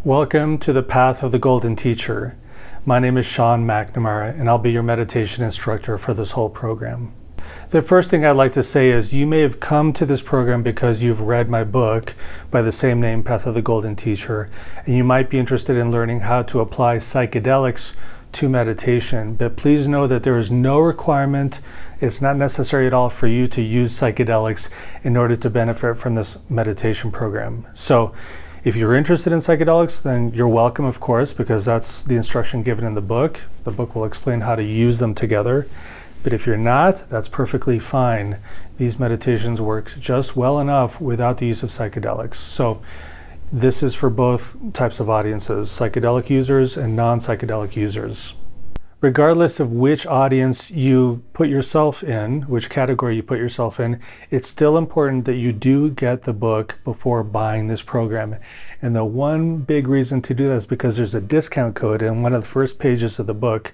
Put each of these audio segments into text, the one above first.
Welcome to the Path of the Golden Teacher. My name is Sean McNamara, and I'll be your meditation instructor for this whole program. The first thing I'd like to say is you may have come to this program because you've read my book by the same name, Path of the Golden Teacher, and you might be interested in learning how to apply psychedelics to meditation. But please know that there is no requirement. It's not necessary at all for you to use psychedelics in order to benefit from this meditation program. So if you're interested in psychedelics, then you're welcome, of course, because that's the instruction given in the book. The book will explain how to use them together. But if you're not, that's perfectly fine. These meditations work just well enough without the use of psychedelics. So this is for both types of audiences, psychedelic users and non-psychedelic users. Regardless of which audience you put yourself in, which category you put yourself in, it's still important that you do get the book before buying this program. And the one big reason to do that is because there's a discount code in one of the first pages of the book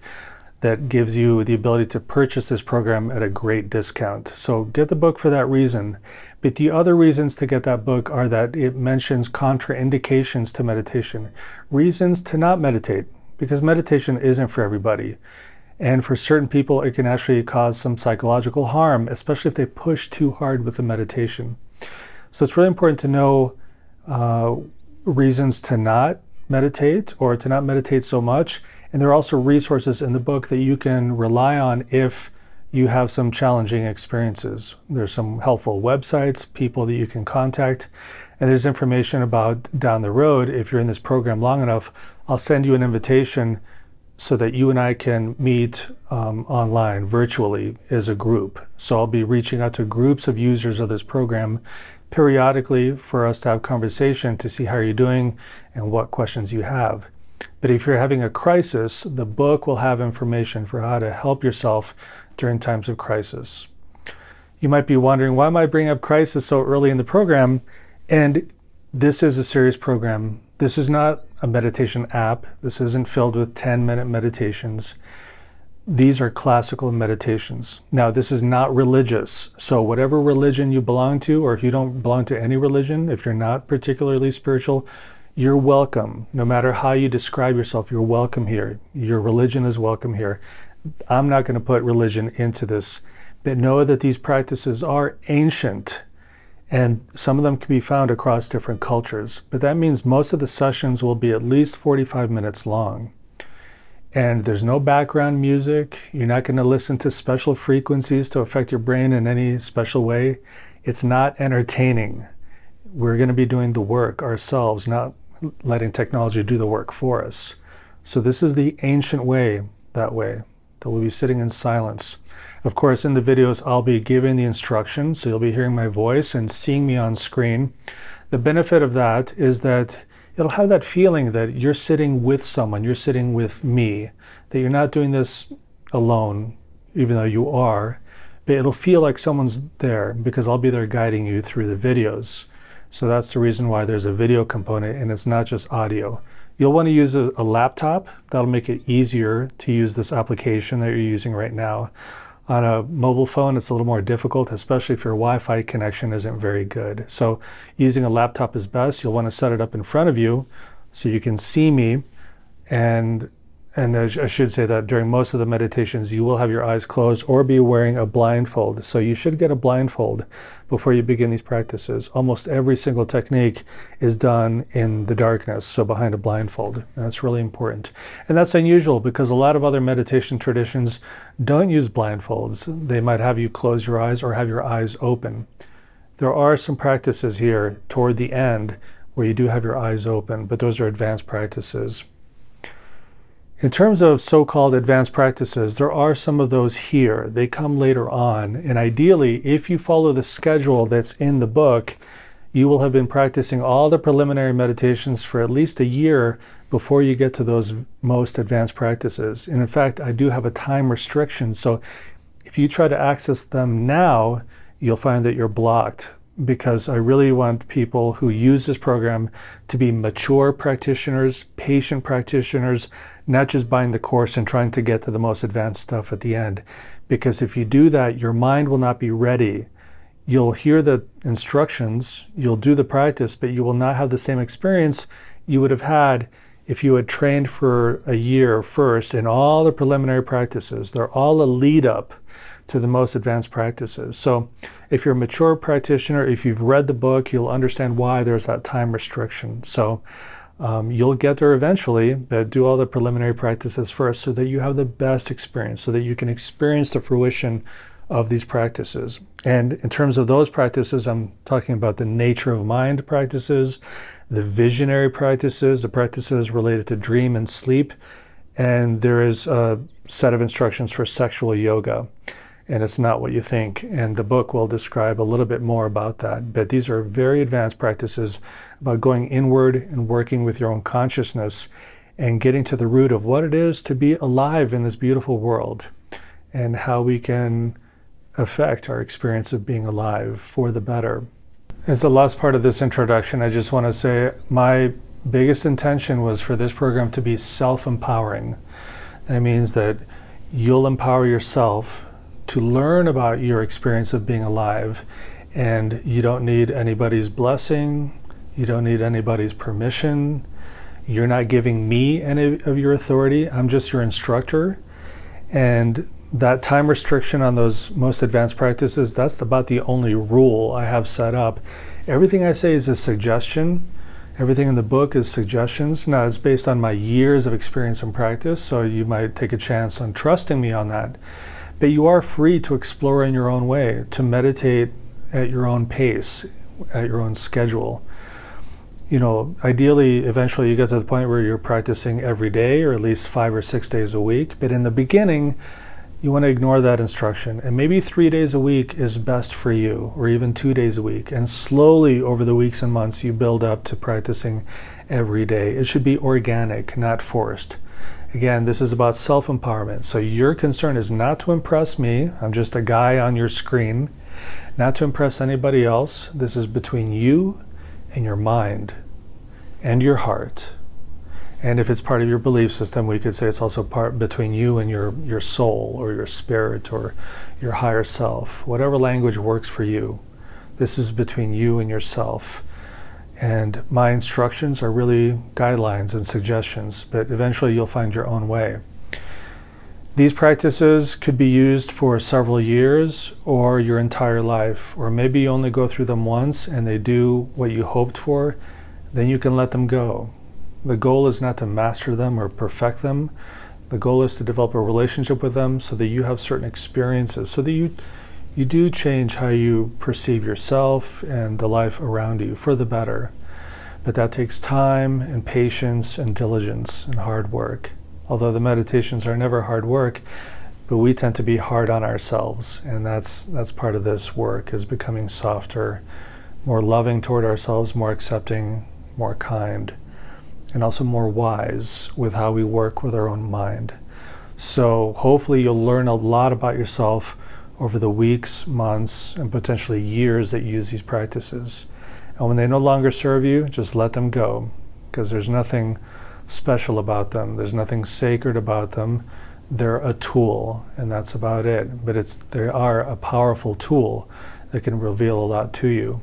that gives you the ability to purchase this program at a great discount. So get the book for that reason. But the other reasons to get that book are that it mentions contraindications to meditation, reasons to not meditate, because meditation isn't for everybody. And for certain people, it can actually cause some psychological harm, especially if they push too hard with the meditation. So it's really important to know reasons to not meditate or to not meditate so much. And there are also resources in the book that you can rely on if you have some challenging experiences. There's some helpful websites, people that you can contact, and there's information about down the road. If you're in this program long enough, I'll send you an invitation so that you and I can meet online, virtually, as a group. So I'll be reaching out to groups of users of this program periodically for us to have conversation to see how you're doing and what questions you have. But if you're having a crisis, the book will have information for how to help yourself during times of crisis. You might be wondering, why am I bringing up crisis so early in the program? And this is a serious program. This is not a meditation app. This isn't filled with 10-minute meditations. These are classical meditations. Now, this is not religious. So whatever religion you belong to, or if you don't belong to any religion, if you're not particularly spiritual, you're welcome. No matter how you describe yourself, you're welcome here. Your religion is welcome here. I'm not going to put religion into this, but know that these practices are ancient, and some of them can be found across different cultures. But that means most of the sessions will be at least 45 minutes long. And there's no background music. You're not going to listen to special frequencies to affect your brain in any special way. It's not entertaining. We're going to be doing the work ourselves, not letting technology do the work for us. So this is the ancient way, that we'll be sitting in silence. Of course, in the videos, I'll be giving the instructions, so you'll be hearing my voice and seeing me on screen. The benefit of that is that it'll have that feeling that you're sitting with someone, you're sitting with me, that you're not doing this alone, even though you are, but it'll feel like someone's there because I'll be there guiding you through the videos. So that's the reason why there's a video component and it's not just audio. You'll want to use a laptop. That'll make it easier to use this application that you're using right now. On a mobile phone, it's a little more difficult, especially if your Wi-Fi connection isn't very good. So using a laptop is best. You'll want to set it up in front of you so you can see me. And I should say that during most of the meditations, you will have your eyes closed or be wearing a blindfold. So you should get a blindfold before you begin these practices. Almost every single technique is done in the darkness, so behind a blindfold. And that's really important. And that's unusual because a lot of other meditation traditions don't use blindfolds. They might have you close your eyes or have your eyes open. There are some practices here toward the end where you do have your eyes open, but those are advanced practices. In terms of so-called advanced practices, there are some of those here. They come later on. And ideally, if you follow the schedule that's in the book, you will have been practicing all the preliminary meditations for at least a year before you get to those most advanced practices. And in fact, I do have a time restriction. So if you try to access them now, you'll find that you're blocked, because I really want people who use this program to be mature practitioners, patient practitioners, not just buying the course and trying to get to the most advanced stuff at the end. Because if you do that, your mind will not be ready. You'll hear the instructions, you'll do the practice, but you will not have the same experience you would have had if you had trained for a year first in all the preliminary practices. They're all a lead up to the most advanced practices. So if you're a mature practitioner, if you've read the book, you'll understand why there's that time restriction. So you'll get there eventually, but do all the preliminary practices first so that you have the best experience, so that you can experience the fruition of these practices. And in terms of those practices, I'm talking about the nature of mind practices, the visionary practices, the practices related to dream and sleep, and there is a set of instructions for sexual yoga. And it's not what you think. And the book will describe a little bit more about that. But these are very advanced practices about going inward and working with your own consciousness and getting to the root of what it is to be alive in this beautiful world and how we can affect our experience of being alive for the better. As the last part of this introduction, I just want to say my biggest intention was for this program to be self-empowering. That means that you'll empower yourself to learn about your experience of being alive, and you don't need anybody's blessing, you don't need anybody's permission, you're not giving me any of your authority, I'm just your instructor. And that time restriction on those most advanced practices, that's about the only rule I have set up. Everything I say is a suggestion. Everything in the book is suggestions. Now, it's based on my years of experience and practice, so you might take a chance on trusting me on that. But you are free to explore in your own way, to meditate at your own pace, at your own schedule. You know, ideally, eventually you get to the point where you're practicing every day or at least 5 or 6 days a week. But in the beginning, you want to ignore that instruction. And maybe 3 days a week is best for you, or even 2 days a week. And slowly over the weeks and months, you build up to practicing every day. It should be organic, not forced. Again, this is about self-empowerment. So your concern is not to impress me. I'm just a guy on your screen. Not to impress anybody else. This is between you and your mind and your heart. And if it's part of your belief system, we could say it's also part between you and your soul or your spirit or your higher self. Whatever language works for you. This is between you and yourself. And my instructions are really guidelines and suggestions, but eventually you'll find your own way. These practices could be used for several years or your entire life, or maybe you only go through them once and they do what you hoped for, then you can let them go. The goal is not to master them or perfect them. The goal is to develop a relationship with them so that you have certain experiences, so that you do change how you perceive yourself and the life around you for the better. But that takes time and patience and diligence and hard work. Although the meditations are never hard work, but we tend to be hard on ourselves. And that's part of this work, is becoming softer, more loving toward ourselves, more accepting, more kind, and also more wise with how we work with our own mind. So hopefully you'll learn a lot about yourself over the weeks, months, and potentially years that you use these practices. And when they no longer serve you, just let them go, because there's nothing special about them. There's nothing sacred about them. They're a tool, and that's about it. But they are a powerful tool that can reveal a lot to you.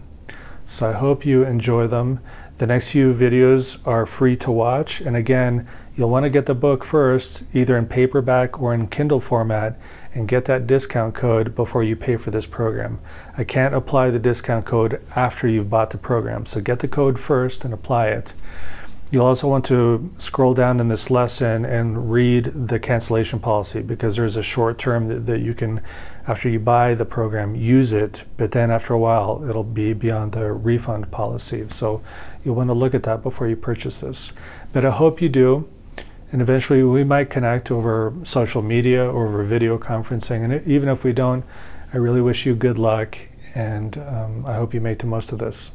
So I hope you enjoy them. The next few videos are free to watch. And again, you'll want to get the book first, either in paperback or in Kindle format, and get that discount code before you pay for this program. I can't apply the discount code after you've bought the program. So get the code first and apply it. You'll also want to scroll down in this lesson and read the cancellation policy, because there's a short term that you can, after you buy the program, use it, but then after a while it'll be beyond the refund policy. So you'll want to look at that before you purchase this. But I hope you do, and eventually we might connect over social media or over video conferencing. And even if we don't, I really wish you good luck, and I hope you make the most of this.